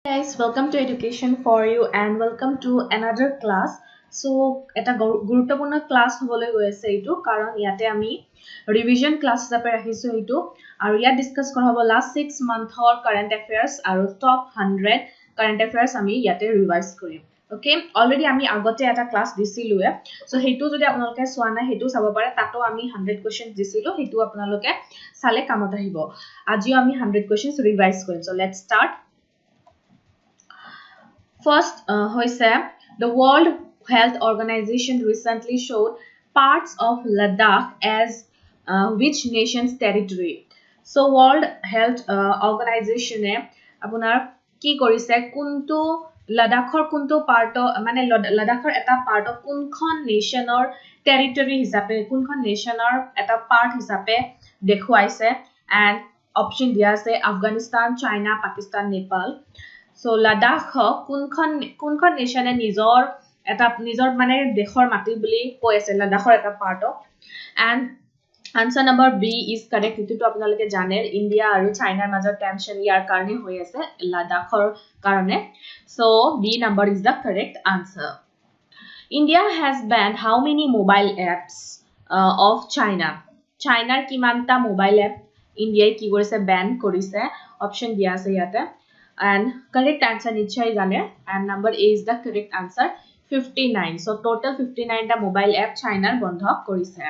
Guys, welcome to Education for You and welcome to another class. So, এটা গুৰুত্বপূৰ্ণ class হ'বলৈ গৈ আছে এইটো কাৰণ ইয়াতে আমি ৰিভিজন ক্লাছ হিচাপে ৰাখিছো এইটো আৰু ইয়াত ডিসকাস কৰা হ'ব লাষ্ট 6 মান্থৰ কাৰেন্ট এফেয়াৰ্স আৰু টপ 100 কাৰেন্ট এফেয়াৰ্স আমি ইয়াতে ৰিভাইজ কৰিম ওকে অলৰেডি আমি আগতে এটা ক্লাছ দিছিলোৱে সো হেতু যদি আপোনালোকে সোৱা নাই হেতু চাব পাৰে তাতো আমি 100 কোৱেশ্চন দিছিলো হেতু আপোনালোকে চালে কামত আহিব আজিও আমি 100 কোৱেশ্চনস ৰিভাইজ কৰিম so let's start First, the World Health Organization recently showed parts of Ladakh as which nation's territory. So, World Health Organization apunar ki korise kuntu Ladakhor kuntu part of mane Ladakhor eta part of kunkhon nation or territory hisabe kunkhon nation or eta part hisabe dekhuaise and option dia ase Afghanistan, China, Pakistan, Nepal. So Ladakh kunkhon nation nijor eta nijor mane dekhor mati boli koi ase Ladakhor eta part of and answer number B is correct itu to apnaloke jane India aru China major tension yar karone hoi ase Ladakhor karone so B number is the correct answer. India has banned how many mobile apps of China kimanta mobile app India ki korise ban korise option dia ase yate and correct answer nichai jane and number A is the correct answer 59 so total 59 ta mobile app China bondho korise.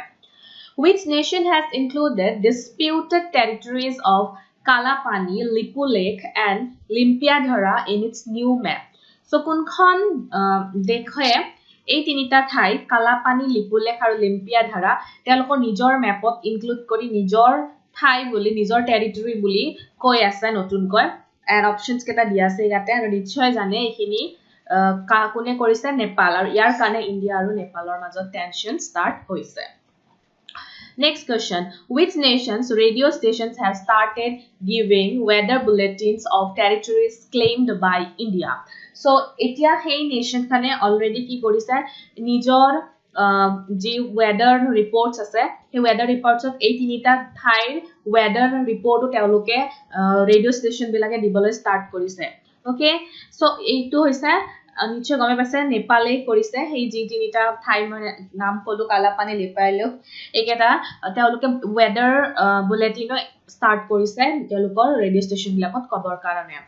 Which nation has included disputed territories of Kalapani, Lipu Lake and Limpiadhara in its new map? So kunkhon dekhe এই তিনিটা ঠাই Kalapani, Lipu Lake আৰু Limpiadhara তেওঁলোকৰ নিজৰ ম্যাপত include কৰি নিজৰ ঠাই বুলি নিজৰ টেৰিটৰি বুলি কৈ আছে নতুনকৈ and options keta dia ase yate and nichhoy jane ekhini kone korise Nepal aru yar kane India aru Nepalor majot tension start hoise. Next question, which nations radio stations have started giving weather bulletins of territories claimed by India? So etia hey nation khane already ki korise nijor ji weather reports ase he weather reports of ei tinita thair weather report o teloke radio station bilage dibole start korise okay so eitu hoise niche game paise Nepal e korise hei ji tinita thai naam kolu Kalapani Lepalok eketa teloke weather bulletin start korise telokor radio station bilakot kobor karone.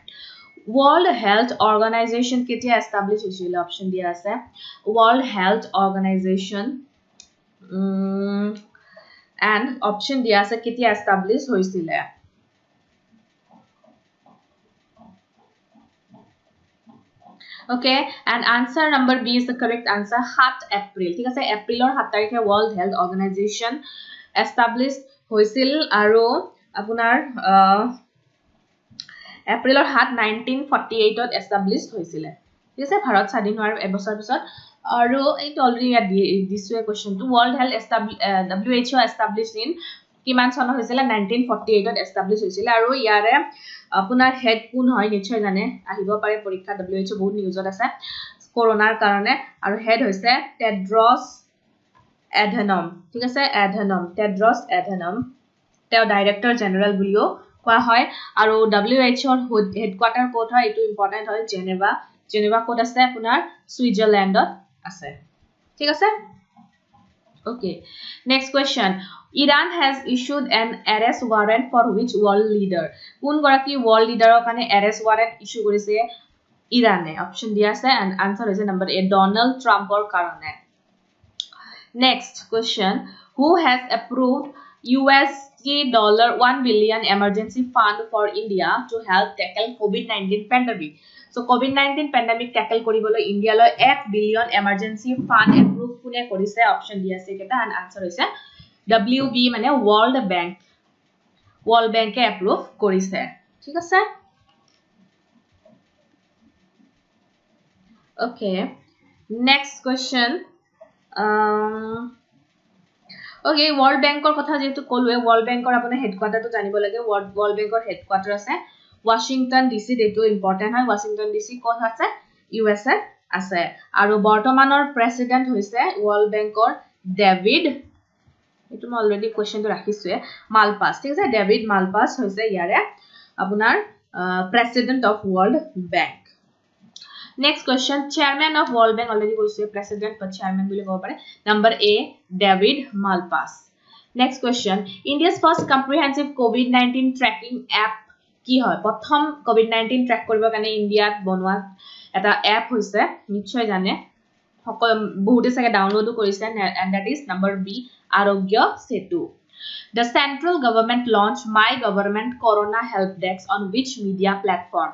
World Health Organization ketia establish hoisile option dia ase World Health Organization and option dia ase ketia establish hoisile okay and answer number B is the correct answer 7 April ঠিক আছে এপ্ৰিলৰ 7 তাৰিখে World Health Organization established hoisil aru apunar এপ্ৰিলৰ 7 1948 ত established হৈছিলে ঠিক আছে ভাৰত স্বাধীন হোৱাৰ এবছৰ পিছত আৰু এইটো অলৰেডি দিছৱে question to World Health WHO established in কিমান চন হৈছিলে 1948 ত established হৈছিলে আৰু ইয়াৰে আপোনাৰ হেড কোন হয় নিশ্চয় জানে আহিব পাৰে পৰীক্ষা WHO বহুত নিউজত আছে কৰোনাৰ কাৰণে আৰু হেড হৈছে Tedros Adhanom ঠিক আছে Tedros Adhanom তেওঁ ডাইৰেক্টৰ জেনেৰেল বুলিও কোৱা হয় আৰু WHO ৰ হেডকোয়াৰ্টাৰ কোড হয় এটো ইম্পৰ্টেন্ট হয় জেনেভা কোড আছে আপোনাৰ সুইজাৰল্যান্ডত আছে ঠিক আছে okay next question Iran has issued an arrest warrant for which world leader কোন গৰাকী world leader ৰ কাৰণে arrest warrant issue কৰিছে ইৰানে option দিয়া আছে and answer হৈছে number A Donald Trump ৰ কাৰণে. Next question who has approved $1 billion emergency fund for India to help tackle COVID-19 pandemic. So COVID-19 pandemic tackle koribole India lo 1 billion emergency fund approve kune korise option dia ase keta and answer hoise WB mane World Bank e approve korise ঠিক আছে okay next question okay World Bank or kotha jetu kolwe World Bank or apuna headquarter to janibo lage World Bank or headquarter ase Washington DC detu important hoy Washington DC kon ase USA ase aru bortomanor president hoise World Bank or David etu ma already question to rakhise Malpass ঠিক আছে David Malpass hoise yare apunar president of World Bank. Next question, chairman of World Bank already goes to president but chairman bole kobo pare. Number A, David Malpass. Next question, India's first comprehensive COVID-19 tracking app কি হয়? প্রথম COVID-19 track কৰিবৰ কাৰণে ইন্ডিয়াত বনোৱা এটা app হৈছে, নিশ্চয় জানে, বহুতে চাগে ডাউনলোডো কৰিছে, and that is number B, Arogya Setu. The central government launched My Government Corona Help Desk on which media platform?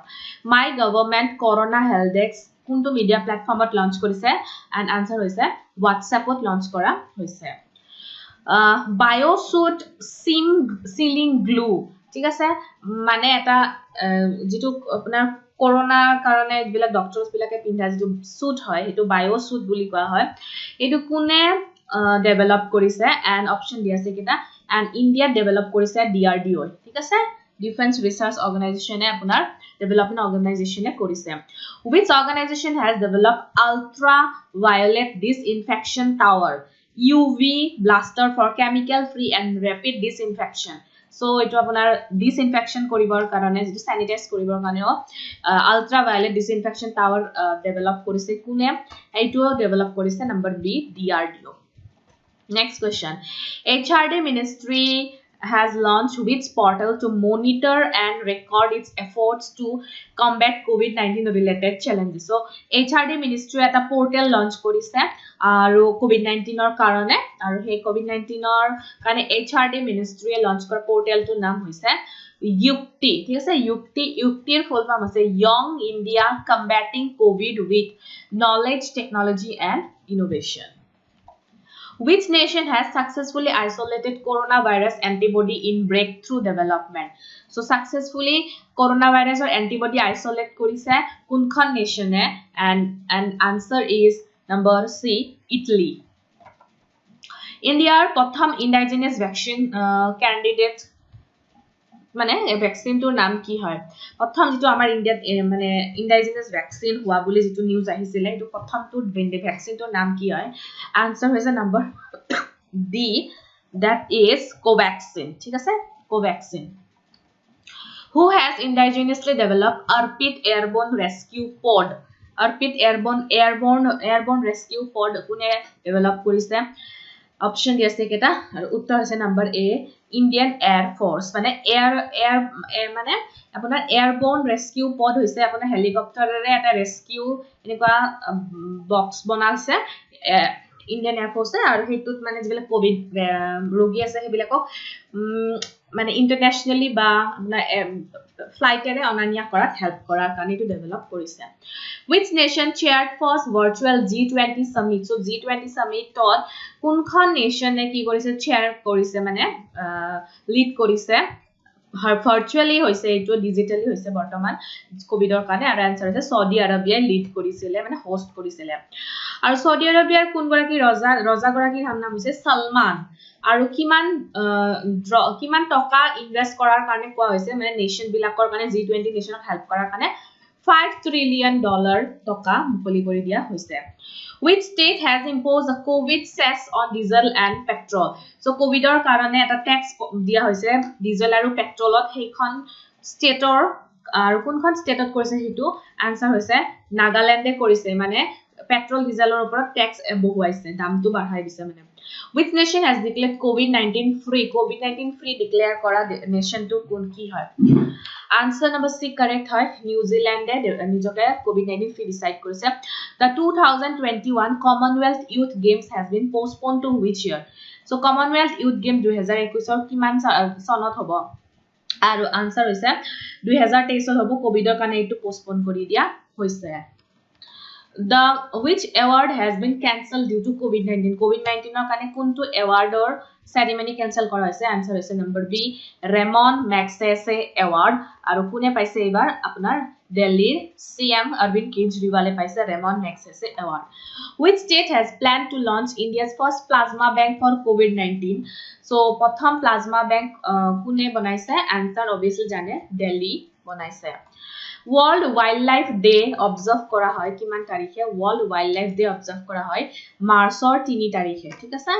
My Government Corona Help Desk কোনটো media platformত launch কৰিছে? And answer হৈছে WhatsAppত launch কৰা হৈছে. Biosuit sealing glue, ঠিক আছে, মানে এটা যেটো আপোনাৰ কৰোনাৰ কাৰণে যিবিলাক ডক্টৰছ বিলাকে পিন্ধা যেটো সুট হয় হেতু বায়োসুট বুলি কোৱা হয়, এটো কোনে ডেভেলপ কৰিছে? এন্ড অপচন দিয়া আছে কিটা, এন্ড ইন্ডিয়া ডেভেলপ কৰিছে DRDO, ঠিক আছে, ডিফেন্স ৰিসাৰ্চ অৰ্গানাইজেচনে আপোনাৰ ডেভেলপমেন্ট অৰ্গানাইজেচনে কৰিছে. Which organization has developed ultraviolet disinfection tower, UV blaster for chemical free and rapid disinfection? So eto apunar disinfection koribor karone jeto sanitize koribor karone ultraviolet disinfection tower develop korise kune? Eto develop korise number B, DRDO. Next question, HRD ministry has launched which portal to monitor and record its efforts to combat COVID-19 related challenges? So HRD ministry eta portal launch korise aru COVID-19 or karone, aru he COVID-19 or kane HRD ministry launch kora portal to naam hoise Yukti, ঠিক আছে, Yuktir full form ase Young India Combating COVID with Knowledge, Technology and Innovation. Which nation has successfully isolated coronavirus antibody in breakthrough development? So successfully coronavirus or antibody isolate korise kunkhon nation e? And answer is number C, Italy. India's prothom indigenous vaccine candidate মানে vaccine তোৰ নাম কি হয়? প্ৰথম যেটো আমাৰ ইন্ডিয়াত মানে indigenous vaccine হোৱা বুলি যেটো নিউজ আহিছিলে, এটো প্ৰথমটো ভ্যাকসিন তোৰ নাম কি হয়? আনসার হৈছে number D, that is Covaxin, ঠিক আছে, Covaxin. Who has indigenously developed ARPID airborne rescue pod? ARPID airborne rescue pod কোনে ডেভেলপ কৰিছে? অপশন দিয়া আছে কেটা, আৰু উত্তৰ হৈছে number A, Indian Air Force. মানে air মানে আপোনাৰ এয়াৰবোৰ্ন ৰেস্কিউ পড হৈছে আপোনাৰ হেলিকপ্টাৰৰে এটা ৰেস্কিউ এনেকুৱা বক্স বনাইছে ইন্ডিয়ান এয়াৰ ফোৰ্সে, আৰু হেতুত মানে যিবিলাক কোভিড ৰোগী আছে হেবিলাকক মানে ইন্টাৰন্যাশনালি বা আপোনাৰ ফ্লাইটেৰে অনানিয়া কৰাত হেল্প কৰাৰ কাৰণে এটো ডেভেলপ কৰিছে. Which nation chaired first virtual G20 summit? So G20 summit tot কোনখন নেশনে কি কৰিছে? চেয়াৰ কৰিছে, মানে লিড কৰিছে, ভাৰ্চুয়ালি হৈছে, এটো ডিজিটালি হৈছে বৰ্তমান কোভিডৰ কাৰণে, আৰু আনসাৰ হৈছে সৌদি আৰবিয়া লিড কৰিছিলে, মানে হোস্ট কৰিছিলে. আৰু সৌদি আৰবিয়াৰ কোনগৰাকী ৰজা গৰাকীৰ নাম হৈছে সালমান, আৰু কিমান টকা ইনভেস্ট কৰাৰ কাৰণে কোৱা হৈছে, মানে নেশন বিলাকৰ কাৰণে G20 নেশনক হেল্প কৰাৰ কাৰণে $5 trillion টকা মুকলি কৰি দিয়া হৈছে. Which state has imposed a COVID cess on diesel and petrol? So covidor karone eta tax dia hoise diesel aru petrolot heikhon stateor aru kunkhon stateot korise hitu answer hoise Nagaland e korise, mane petrol dieselor upor tax bohuaise, damtu badhai dise mane. Which nation has declared COVID-19 free declare kora nation to kun ki hoy? Answer number C correct hoy, New Zealand e nijoke COVID-19 free decide korise. The 2021 Commonwealth Youth Games has been postponed to which year? So Commonwealth Youth Game 2021 or kiman sonot hobo? Aru answer hoise 2023 hobo, covidor kane etu postpone kori dia hoise. The which award has been cancelled due to COVID-19? COVID-19 or kane kuntu award or ceremony cancel kora hoise? Answer hoise number B, Ramon Magsaysay Award. Aru kune paise ebar apnar Delhi CM Arvind Kejriwal paise Ramon Magsaysay Award. Which state has planned to launch India's first plasma bank for COVID-19? So prothom plasma bank kune banaise? Answer obviously jane Delhi banaise. World Wildlife Day observe kora hoy kiman tarikhe? World Wildlife Day observe kora hoy Marchor 3 tarikhe, ঠিক আছে.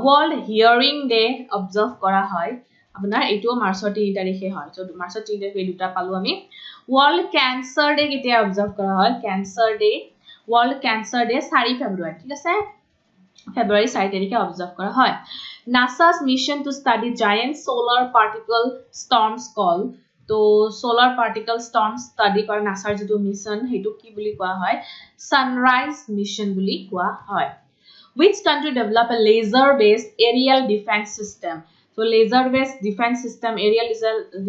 World Hearing Day observe kora hoy আপোনাৰ এইটো মাৰ্চৰ 3 তাৰিখে হয় so মাৰ্চৰ 3 তাৰিখে দুটা পালো আমি ওয়ার্ল্ড ক্যান্সার ডে কেতিয়া অবজার্ভ করা হয় cancer day world cancer day 4 ফেব্রুয়ারি ঠিক আছে ফেব্রুয়ারি 4 তারিখে অবজার্ভ করা হয় NASA's mission to study giant solar particle storms called তো solar particle storms study কৰা নাসাৰ যেটো মিশন হেতু কি বুলি কোৱা হয় সানৰাইজ মিশন বুলি কোৱা হয় which country develop a laser based aerial defense system so laser based defense system aerial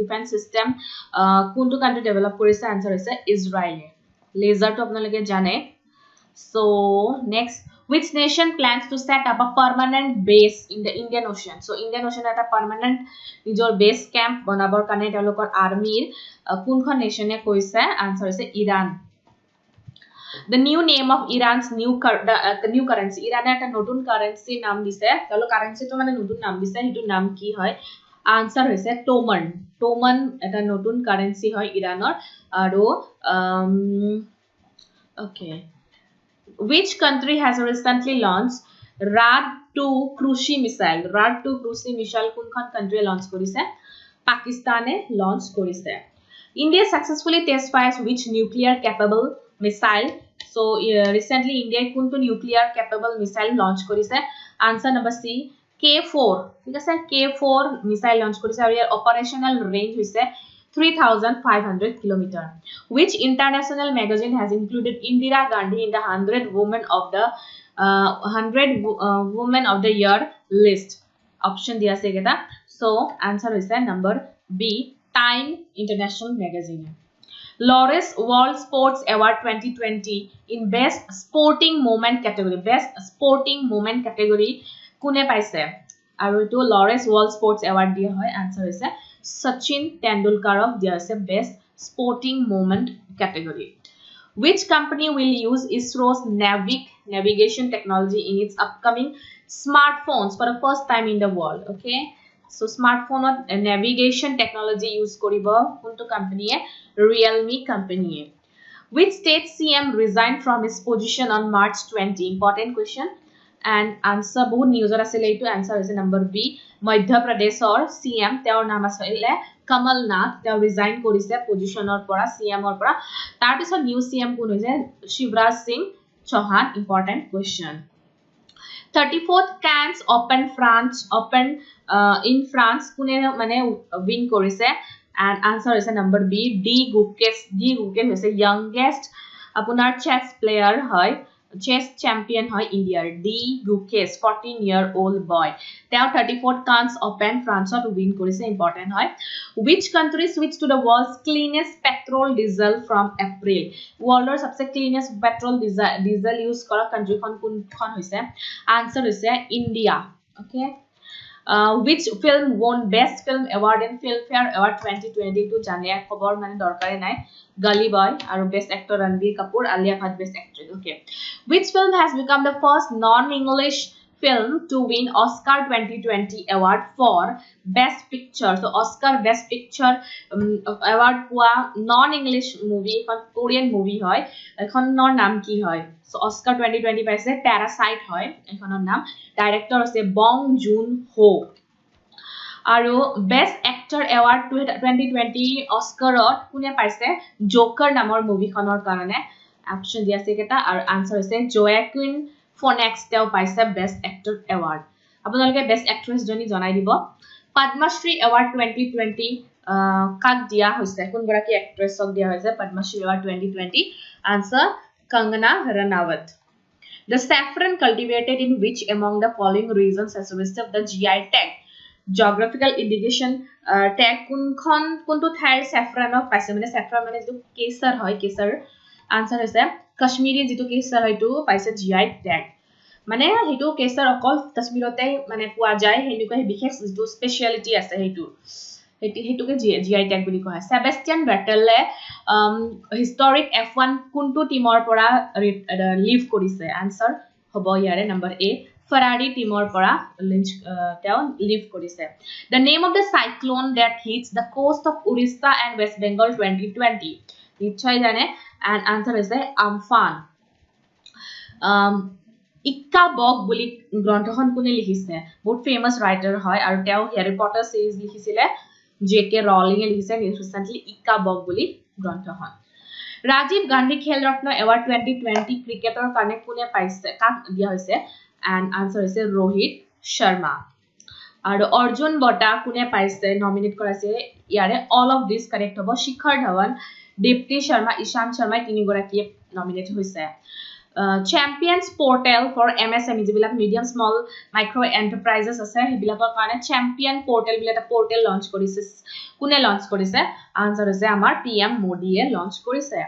defense system কোনটো country develop কৰিছে answer হৈছে ইজৰাইল laser তো আপোনালোকে জানে so next which nation plans to set up a permanent base in the Indian Ocean so Indian Ocean eta permanent nijor base camp banabor kane telokor army kunkhon nation e koise answer is Iran the new name of Iran's new currency Iran eta notun currency naam dise telo currency to mane notun naam dise hitu naam ki hoy answer hoise toman eta notun currency hoy Iranor aro okay which country has recently launched Rad-2 cruise missile Rad-2 cruise missile kunkhon country launch korise Pakistan e launch korise India successfully test fires which nuclear capable missile so recently India kuntu nuclear capable missile launch korise answer number C K4 ঠিক আছে K4 missile launch korise aru operational range hoise 3,500 kilometer. Which international magazine has included Indira Gandhi in the 100 women of the 100 women of the year list? Option diya ase keta. So answer is number B. Time International Magazine. Laureus World Sports Award 2020 in Best Sporting Moment category. Best Sporting Moment category kune paise? Aru to Laureus World Sports Award diya hoy. Answer is Sachin Tendulkar of there's a best sporting moment category. Which company will use ISRO's navigation technology in its upcoming smartphones for the first time in the world? Okay, so smartphone navigation technology use koribo kuntu company Realme company. Which state CM resigned from his position on March 20? Important question. And answer বহুত নিউজত আছিল এইটো answer হৈছে number B Madhya Pradeshৰ CM তেওঁৰ নাম আছিল Kamal Nath তেওঁ resign কৰিছে পজিশনৰ পৰা CM ৰ পৰা তাৰ পিছত নিউ CM কোন হৈছে Shivraj Singh Chauhan important question 34th Cannes Open in France কোনে মানে উইন কৰিছে and answer হৈছে number B D Gukes হৈছে youngest আপোনাৰ chess player হয় chess champion hoy India D Gukes 14-year-old boy teo 34th Cannes Open France to win korise important hoy which country switched to the world's cleanest petrol diesel from April world or sabse cleanest petrol diesel use kora country kon hoise answer hoise India okay which film won best film award in Filmfare Award 2022 jania khobor mane dorkare nai Gully Boy aru best actor Ranbir Kapoor Alia Bhatt best actress okay which film has become the first non-English film to win Oscar 2020 award for best picture so Oscar best picture award pua non-English movie kon Korean movie hoy ekhonor naam ki hoy so Oscar 2020 paise Parasite hoy ekhonor naam director ase Bong Joon-ho aru best actor award 2020 Oscar kune paise Joker namor movie khonor karone option dia ase keta aru answer ase Joaquin Phoenix teo paise best actor award apnaloke best actress joni janai dibo Padma Shri award 2020 kak dia hoise kun goraki actress ok dia hoise Padma Shri award 2020 answer Kangana Ranaut the saffron cultivated in which among the following regions has received the GI tag geographical indication tag kuntu thair saffron of paise mane saffron mane jitu kesar hoy kesar answer hoise Kashmiri jitu kesar hoytu paise GI tag mane hitu kesar okol Kashmirote mane pua jay henuka bikhex jitu speciality ase hitu ke GI tag buli koha Sebastian Vettel historic F1 kuntu teamor pora leave korise answer hobo yare number A Ferrari teamor pora leave korise the name of the cyclone that hits the coast of Orissa and West Bengal 2020 nichhoy jane and answer is Amphan ইক্কা বগ বুলি গ্ৰন্থখন কোনে লিখিছে বহুত famous writer হয় আৰু তেওঁ হ্যাৰি পটাৰ সিৰিজ লিখিছিলে জে.কে. Rolling এ লিখিছে ৰিসেন্টলি ইক্কা বগ বুলি গ্ৰন্থখন ৰাজীৱ গান্ধী খেল ৰত্ন এৱাৰ্ড 2020 ক্ৰিকেটৰ কাৰণে কোনে পাইছে কাক দিয়া হৈছে এন্ড আনসাৰ হৈছে ৰোহিত শৰ্মা আৰু অৰ্জুন বঁটা কোনে পাইছে নমিনেট কৰাইছে ইয়াৰে অল অফ দিস কাৰেক্ট হ'ব শিখৰ ধৱন দীপ্তি শৰ্মা ঈশান শৰ্মা তিনিগৰাকী নমিনেট হৈছে Champions portal for MSME যিবিলাক medium small micro enterprises আছে হেবিলাকৰ কাৰণে champion portal বুলি এটা portal launch কৰিছে কোনে launch কৰিছে আনসাৰ হৈছে আমাৰ PM মোদীয়ে launch কৰিছে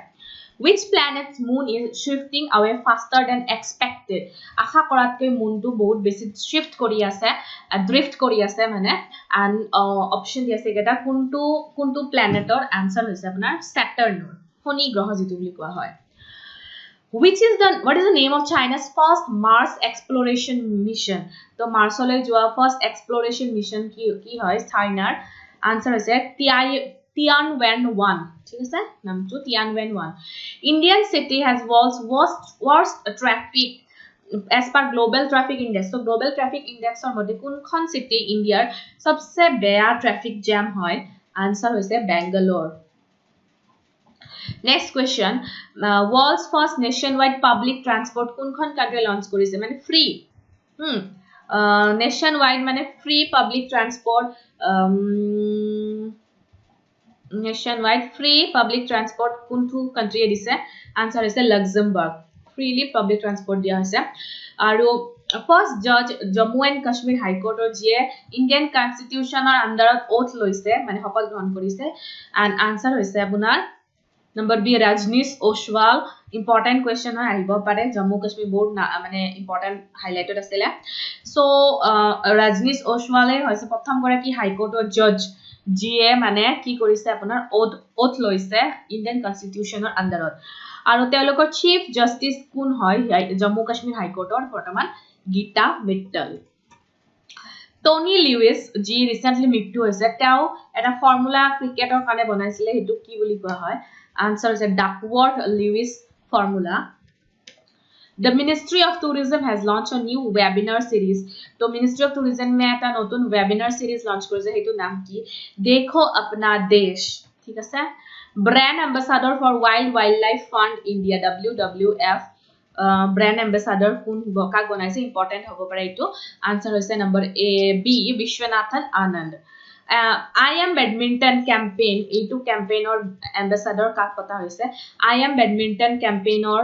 which planet's moon is shifting away faster than expected আশা কৰাতকৈ মুনটো বহুত বেছি shift কৰি আছে drift কৰি আছে মানে and option দি আছে এটা কোনটো planetৰ answer হৈছে আপোনাৰ Saturn শনি গ্ৰহ যিটো বুলি কোৱা হয় what is the name of China's first Mars exploration mission to Mars ole joa first exploration mission ki hoy China's answer is Tianwen-1 ঠিক আছে নামটো Tianwen-1 Indian city has worst traffic as per global traffic index so global traffic index or mode kunkhon city India sabse beya traffic jam hoy answer hoise Bangalore Next question world's first nationwide public transport kunkhon country launch korise mane free nationwide mane free public transport nationwide free public transport kuntu country dise answer is Luxembourg freely public transport dia hoise aru first judge Jammu and Kashmir High Court or je Indian constitution or under oath loise mane hopat grohon korise and answer hoise apunar Number B Rajneesh Oswal important question hoy ahibo pare Jammu Kashmir board mane important highlighted asile so Rajneesh Oswal e hoise prothom gora ki high court or judge GA mane ki korise apunar oath loise Indian constitution or under aru telokor chief justice kun hoy Jammu Kashmir high court or bortoman Geeta Mittal Tony Lewis ji recently mৃত্যু হৈছে তেওঁ এটা formula ক্ৰিকেটৰ কাৰণে বনাইছিলে হেতু কি বুলি কোৱা হয় Answer is a Duckworth-Lewis formula. The Ministry of Tourism has launched a new webinar series. So Ministry of Tourism में एक नতুন webinar series launch करेছে हेतु नाम की देखो अपना देश ठीक है Brand Ambassador for Wildlife Fund India WWF brand ambassador কোন কাক বনাইছে important হ'ব পাৰে এটো answer হৈছে number A B Vishwanathan Anand I am badminton campaign A2 campaign or ambassador kak pata hoise I am badminton campaign or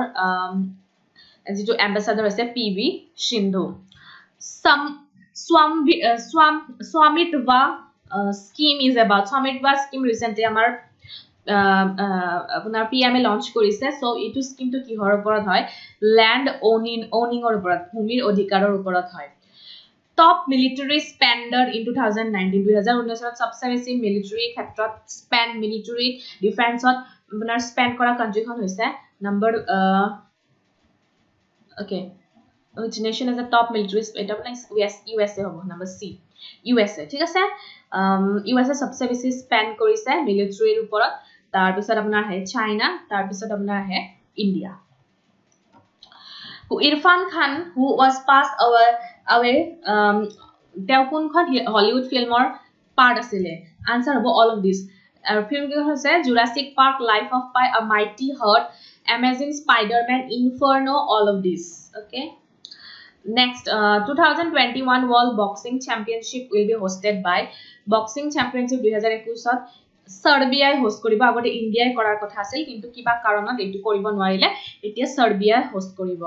jitu ambassador hoise PV Sindhu Swamitva scheme is about Swamitva scheme recently amar apunar PM launch korise so etu scheme to ki hor oporot hoy land owning or oporot bhumir odhikaror oporot hoy Top military spender in 2019 2019 सबसे बेसी military क्षेत्रत spend military defense ত আপোনাৰ spend কৰা country খন হৈছে number okay which nation is the top military এটা মানে USA হ'ব number C USA ঠিক আছে USA सबसे बेसी spend কৰিছে military ওপৰত তাৰ পিছত আপোনাৰ হে চাইনা তাৰ পিছত আপোনাৰ হে India Irfan Khan who was passed away তেওঁ কোনখন হলিউড ফিল্মৰ পাৰ্ট আছিলে আনসাৰ হ'ব all of this film কি হৈছে Jurassic Park Life of Pi A Mighty Heart Amazing Spider-Man Inferno all of this okay next 2021 World Boxing Championship will be hosted by Boxing Championship 2021 ত সাৰ্বিয়াই host কৰিব আগতে ইণ্ডিয়াই কৰাৰ কথা আছিল কিন্তু কিবা কাৰণত এটো কৰিব নোৱাৰিলে এতিয়া সাৰ্বিয়া হোস্ট কৰিব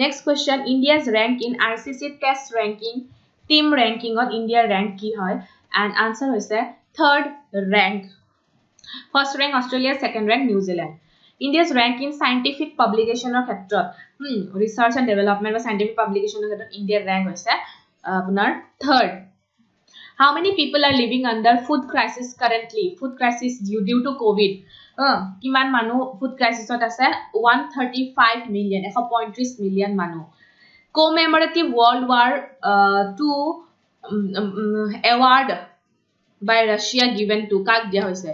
Next question India's rank in ICC test ranking team ranking on India rank ki hoy and answer hoise third rank first rank Australia second rank New Zealand India's rank in scientific publication or khetrot research and development or scientific publication or khetrot India rank hoise apunar third How many people are living under food crisis currently food crisis due to covid কিমান মানুহ food ক্ৰাইসিসত আছে 135 million 135 million মানুহ commemorative world war 2 award by Russia given to কাক দিয়া হৈছে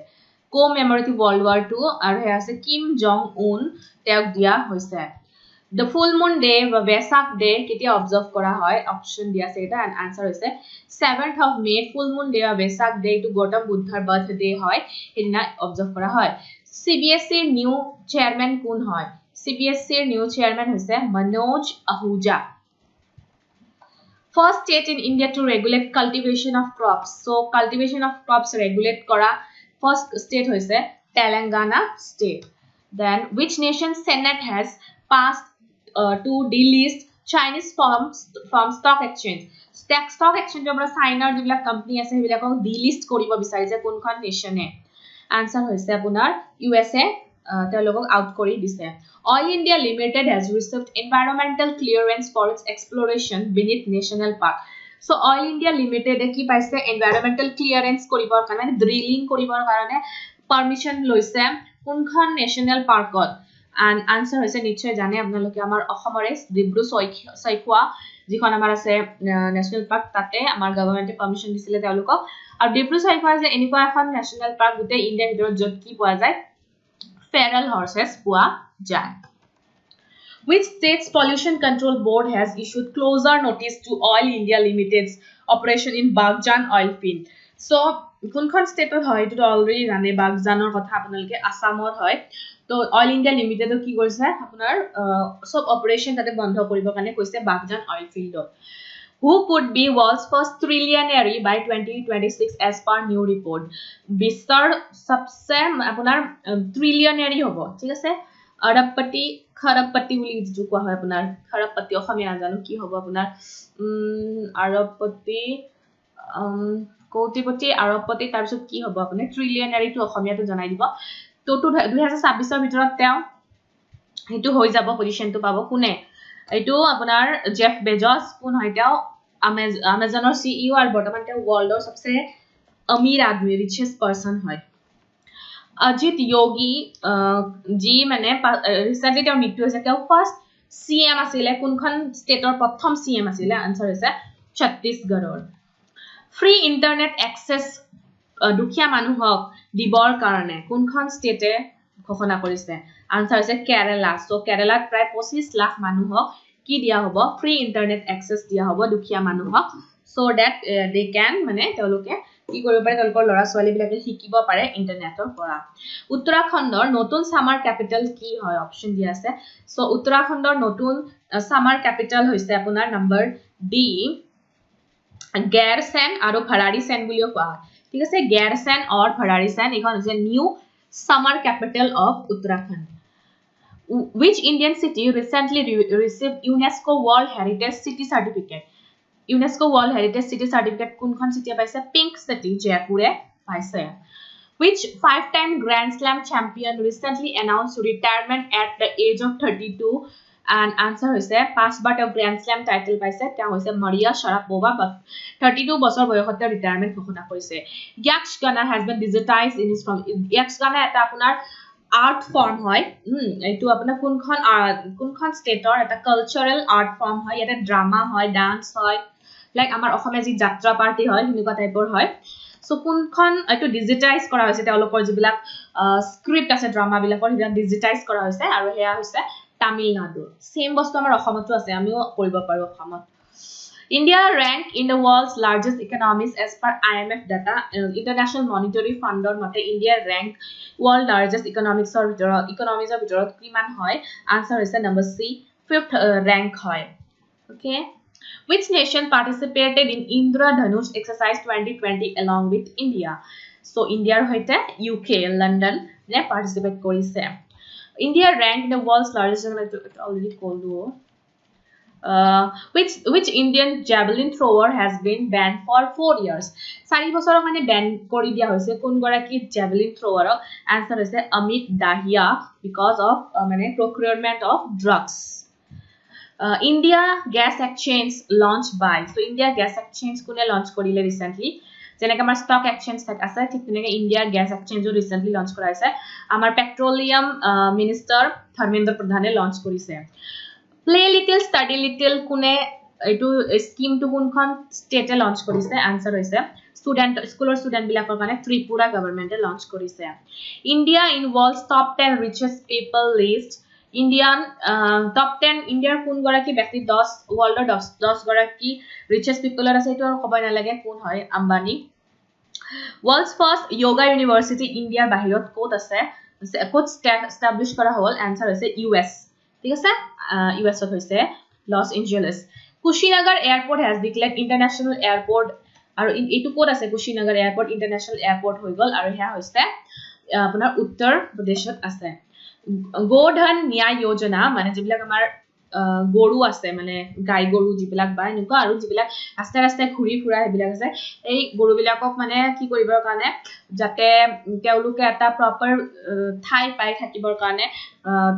commemorative world war 2 আৰু হে আছে কিম জং উন তেওঁক দিয়া হৈছে The full moon day বা Vesak day কেতিয়া observe কৰা হয় অপশন দিয়া আছে এটা and answer হৈছে 7th of May full moon day বা Vesak day to গৌতম বুদ্ধৰ birthday হয় হেদিনা observe কৰা হয় CBSE ৰ new chairman কোন হয় CBSE ৰ new chairman হৈছে Manoj Ahuja First state in India to regulate cultivation of crops so cultivation of crops regulate kora first state hoise Telangana state then which nation senate has passed to delist Chinese firm stock exchange stock exchange opra signer jibla company ase hebilakok delist koribo bisarise kunkhon nation e answer hoise apunar USA telogok out kori dise Oil India Limited has received environmental clearance for its exploration beneath national park so Oil India Limited e ki paise environmental clearance koribor karone drilling koribor karone permission loise kunkhon national park and answer hoise nichhoy jane apnaloke amar Ohomore Dibru Soikhwa jikhon amar ase national park tate amar government e permission disile telokok aru Dibru Soikhwa je enikwa ekhon national park gute India bidor jot ki poa jay feral horses poa jay Which state's pollution control board has issued closure notice to Oil India Limited's operation in Bagjan oil field so kunkhon state hoy to already jane Bagjanor kotha apnalke Assamor hoy to Oil India Limited ki korise apunar sob operation tate bondho koribo kane koise Bagjan oil field Who could be world's first trillionaire by 2026 as per new report Bistar sabse apunar trillionaire hobo thik ase Arabpati Kharabpati বুলি যেটো কোৱা হয় আপোনাৰ Kharabpati অসমীয়া নাজানো কি হ'ব আপোনাৰ Arabpati কোটিপতি Arabpati তাৰ পিছত কি হ'ব আপুনি ট্ৰিলিয়নাৰী টো অসমীয়াটো জনাই দিব তো 2026 ৰ ভিতৰত তেওঁ হেতু হৈ যাব পজিশনটো পাব কোনে এটো আপোনাৰ জেফ বেজস কোন হয় তেওঁ Amazonৰ CEO আৰু বৰ্তমান তেওঁ ওয়াৰ্ল্ডৰ সবচে अमीर आदमी richest person হয় Ajit Yogi ji mane recently তেওঁ মৃত্যু হৈছে তেওঁ ফাৰ্স্ট CM আছিল কোনখন ষ্টেটৰ প্ৰথম CM আছিল আনসাৰ হৈছে ছত্তীশগড়ৰ ফ্ৰী ইন্টাৰনেট এক্সেস দুখিয়া মানুহক দিবৰ কাৰণে কোনখন ষ্টেটে ঘোষণা কৰিছে আনসাৰ হৈছে কেৰালা সো কেৰালাত প্ৰায় 25 লাখ মানুহক কি দিয়া হ'ব ফ্ৰী ইন্টাৰনেট এক্সেস দিয়া হ'ব দুখিয়া মানুহক so that they can মানে তেওঁলোকে কি কৰিব পাৰে তেওঁলোকৰ লৰা ছোৱালী বিলাকে শিকিব পাৰে ইন্টাৰনেটৰ পৰা উত্তৰাখণ্ডৰ নতুন সামাৰ ক্যাপিটাল কি হয় অপচন দিয়া আছে সো উত্তৰাখণ্ডৰ নতুন সামাৰ ক্যাপিটাল হৈছে আপোনাৰ নম্বৰ ডি গেৰসেন আৰু ভৰাৰিসেন বুলিও কোৱা হয় ঠিক আছে গেৰসেন আৰু ভৰাৰিসেন এখন হৈছে new summer capital of Uttarakhand Which Indian city recently received UNESCO World Heritage City Certificate UNESCO World Heritage City Certificate কোনখন সিটি পাইছে Pink City জয়পুৰে পাইছে Which five-time Grand Slam champion recently announced retirement at the age of 32 and answer হৈছে পাঁচবাৰ তেওঁ Grand Slam title পাইছে তেওঁ হৈছে Maria Sharapova 32 বছৰ বয়সতে ৰিটায়াৰমেন্ট ঘোষণা কৰিছে Yakshgana has been digitized in his form Yakshgana এটা আপোনাৰ আৰ্ট ফৰ্ম হয় এইটো আপোনাৰ কোনখন ষ্টেটৰ এটা কালচাৰাল আৰ্ট ফৰ্ম হয় এটা ড্ৰামা হয় ডান্স হয় লাইক আমাৰ অসমীয়া যি যাত্ৰা পাৰ্টি হয় হিনুকা টাইপৰ হয় সো কোনখন এইটো ডিজিটাইজ কৰা হৈছে তেওঁলোকৰ যিবিলাক স্ক্ৰিপ্ট আছে ড্ৰামা বিলাকৰ হিয়া ডিজিটাইজ কৰা হৈছে আৰু হেয়া হৈছে তামিলনাডু সেম বস্তু আমাৰ অসমতো আছে আমিও কৰিব পাৰো অসমত India ranked in the world's largest economies as per IMF data International Monetary Fund or mate India ranked world largest economies or ভিতৰত কিমান হয় answer is number C 5th rank হয় okay Which nation participated in Indradhanush exercise 2020 along with India so India hoite UK London ne participate korise India ranked the world's largest already called which Indian javelin thrower has been banned for 4 years 4 বছৰৰ মানে ban কৰি দিয়া হৈছে কোন গৰাকী javelin thrower answer হৈছে Amit Dahiya because of মানে procurement of drugs India gas exchange launched by so India gas exchange কোনে launch কৰিলে recently যেনেকৈ আমাৰ stock exchange আছে ঠিক তেনেকৈ India gas exchange recently launch কৰাইছে আমাৰ petroleum minister ধৰ্মেন্দ্ৰ প্ৰধানে launch কৰিছে Play little study little কোনে এটো স্কিম টু কোনখন ষ্টেটে লঞ্চ কৰিছে আনসাৰ হৈছে স্টুডেন্ট স্কুলৰ স্টুডেন্ট বিলাকৰ কাৰণে ত্ৰিপুৰা গভৰ্ণমেন্টে লঞ্চ কৰিছে India in world's top 10 richest people list Indian top 10 Indiaৰ কোন গৰাকী ব্যক্তি 10 worldৰ 10 গৰাকী richest people আছে এটো আৰু কবই নালাগে কোন হয় Ambani World's first yoga university Indiaৰ বাহিৰত ক'ত আছে ক'ত establish কৰা হ'ল answer হৈছে US ঠিক আছে US ত হৈছে Los Angeles Kushinagar airport has declared international airport আৰু এটো ক'ত আছে Kushinagar airport international airport হৈ গল আৰু হেয়া হৈছে আপোনাৰ উত্তৰ প্ৰদেশত আছে গোধন ন্যায় যোজনা মানে যিবিলাক আমাৰ গৰু আছে মানে গাই গৰু যিবিলাক বা এনেকুৱা আৰু যিবিলাক ৰাস্তাই ঘুৰি ফুৰা হেবিলাক আছে এই গৰু বিলাকক মানে কি কৰিবৰ কাৰণে যাতে তেওঁলোকে এটা প্ৰপাৰ ঠাই পাই থাকিবৰ কাৰণে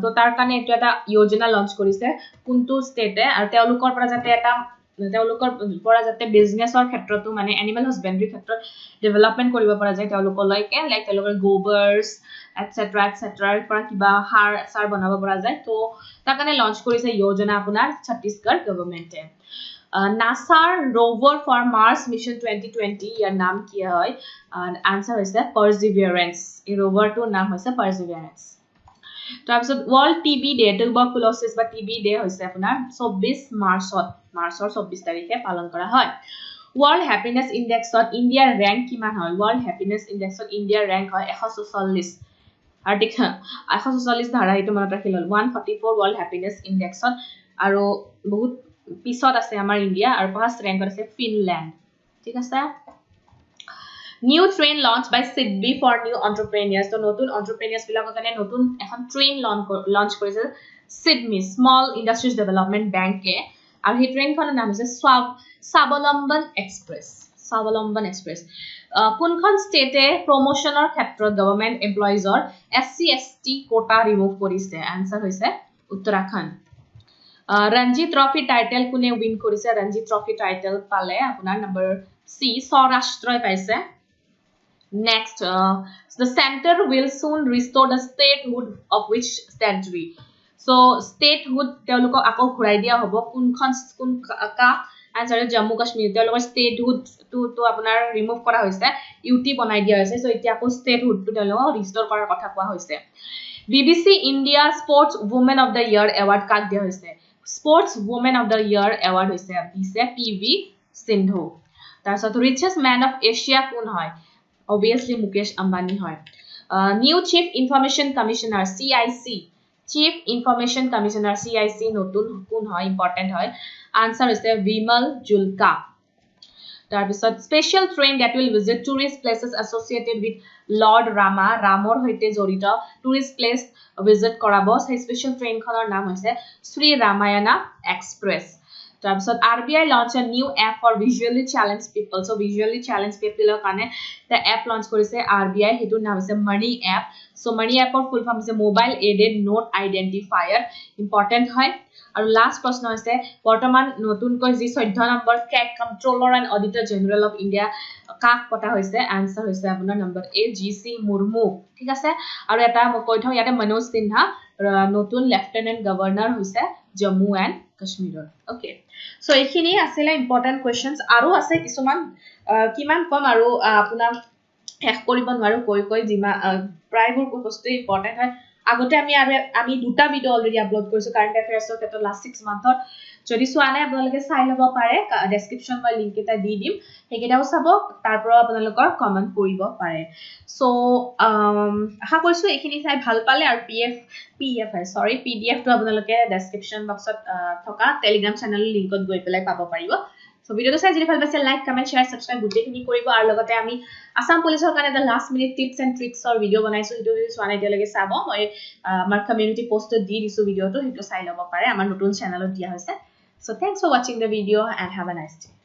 তো তাৰ কাৰণে এটো এটা যোজনা লঞ্চ কৰিছে কোনটো ষ্টেটে আৰু তেওঁলোকৰ পৰা যাতে এটা তেওঁলোকৰ পৰা যাতে বিজনেছৰ ক্ষেত্ৰতো মানে এনিমেল হাজবেণ্ডৰী ক্ষেত্ৰত ডেভেলপমেন্ট কৰিব পৰা যায় তেওঁলোকলৈকে লাইক তেওঁলোকৰ গোবৰ্স etc পৰা কিবা হাৰ সাৰ বনাব পৰা যায় তো তাৰ কাৰণে লঞ্চ কৰিছে যোজনা আপোনাৰ Chhattisgarh গৱৰ্ণমেণ্টে নাসাৰ rover for Mars mission 2020 ইয়াৰ নাম কি হয় আনসাৰ হৈছে perseverance এই roverটোৰ নাম হৈছে perseverance তাৰপিছত world tb day tuberculosis বা tb day হৈছে আপোনাৰ 24 মাৰ্চৰ 24 তাৰিখে পালন কৰা হয় world happiness index ত ইণ্ডিয়াৰ rank কিমান হয় world happiness index ত ইণ্ডিয়াৰ rank হয় 144 article 144 ধাৰা এটো মনত ৰাখিল 144 world happiness index ত আৰু বহুত পিছত আছে আমাৰ ইণ্ডিয়া আৰু ফাৰ্স্ট ৰেংকত আছে ফিনল্যান্ড ঠিক আছে New train launched by SIDBI for new entrepreneurs. So, নতুন entrepreneurs বিলাকৰ কাৰণে নতুন এখন train launch কৰিছে SIDBI Small Industries Development Bank কে আৰু এই ট্ৰেইনখনৰ নাম হৈছে স্বাৱলম্বন এক্সপ্ৰেছ স্বাৱলম্বন এক্সপ্ৰেছ কোনখন ষ্টেটে প্ৰমোশনৰ ক্ষেত্ৰত গভৰ্ণমেণ্ট এমপ্লয়িজৰ SC ST কোটা ৰিমুভ কৰিছে আনসাৰ হৈছে উত্তৰাখণ্ড Ranji Trophy title কোনে উইন কৰিছে Ranji Trophy title পালে আপোনাৰ নম্বৰ C সৌৰাষ্ট্ৰই পাইছে Next, the center will soon restore the statehood of which territory. So, statehood, তেওঁলোকক আকৌ ঘূৰাই দিয়া হ'ব কোনখন কোন কা answer Jammu Kashmir তেওঁলোকৰ statehood to আপোনাৰ ৰিমুভ কৰা হৈছে UT বনাই দিয়া হৈছে সো এতিয়া আকৌ statehood টো তেওঁলোকক ৰিস্টোৰ কৰাৰ কথা কোৱা হৈছে BBC India Sports Women of the Year award কাক দিয়া হৈছে Sports Women of the Year award হৈছে দিছে PV Sindhu তাৰপিছত richest man of Asia কোন হয় Obviously Mukesh Ambani hoy new chief information commissioner CIC chief information commissioner CIC notun kun hoy important hoy answer is Vimal Julka tar bisot special train that will visit tourist places associated with Lord Rama Ramor hoite jorita tourist place visit korabo sei special train khonor naam hoise Sri Ramayana Express তাৰপিছত RBI launch a new app for visually challenged people so visually challenged people কাৰণে the app launch কৰিছে RBI হেতুৰ নাম হৈছে Money app so Money app ৰ full form হৈছে mobile aided note identifier important হয় আৰু last প্ৰশ্ন হৈছে বৰ্তমান নতুনকৈ যি 14 number CAG Comptroller and Auditor General of India কাক পতা হৈছে আনসাৰ হৈছে আপোনাৰ নম্বৰ A GC মুৰ্মু ঠিক আছে আৰু এটা মই কৈ থওঁ ইয়াতে মনোজ সিনহা নতুন লেফটেনেন্ট গভৰ্ণৰ হৈছে জম্মু এণ্ড কাশ্মীৰৰ ওকে সো এইখিনি আছিল ইম্পৰ্টেন্ট কোৱেশ্চনস আৰু আছে কিছুমান কিমান কম আৰু আপোনাৰ শেষ কৰিব নোৱাৰো কৈ জিমা প্ৰায়বোৰ বস্তু ইম্পৰ্টেন্ট হয় আগতে আমি দুটা ভিডিও অলৰেডি আপলোড কৰিছো কাৰেন্ট এফেয়াৰ্সৰ ক্ষেত্ৰত লাষ্ট 6 মান্থৰ যদি চোৱা নাই আপোনালোকে চাই লব পাৰে ডেসক্ৰিপচন মই লিংক এটা দি দিম হেকেটাও চাব তাৰ পৰা আপোনালোকৰ কমেন্ট কৰিব পাৰে সো আশা কৰিছো এইখিনি চাই ভাল পালে আৰু PDF টো আপোনালোকে ডেসক্ৰিপচন বক্সত থকা টেলিগ্ৰাম চেনেলৰ লিংকত গৈ পেলাই পাব পাৰিব সো ভিডিওটো চাই যদি ভাল পাইছে লাইক কমেন্ট শেয়াৰ সাবস্ক্ৰাইব গুটেখিনি কৰিব আৰু লগতে আমি আসাম পুলিচৰ কাৰণে the last minute tips and ট্ৰিক্সৰ ভিডিও বনাইছো হেতু যদি চোৱা নাই তেলকে চাব মই আমাৰ কমিউনিটি পোষ্টত দি দিছো ভিডিওটো হেতু চাই লব পাৰে আমাৰ নতুন চেনেলত দিয়া হৈছে So thanks for watching the video and have a nice day.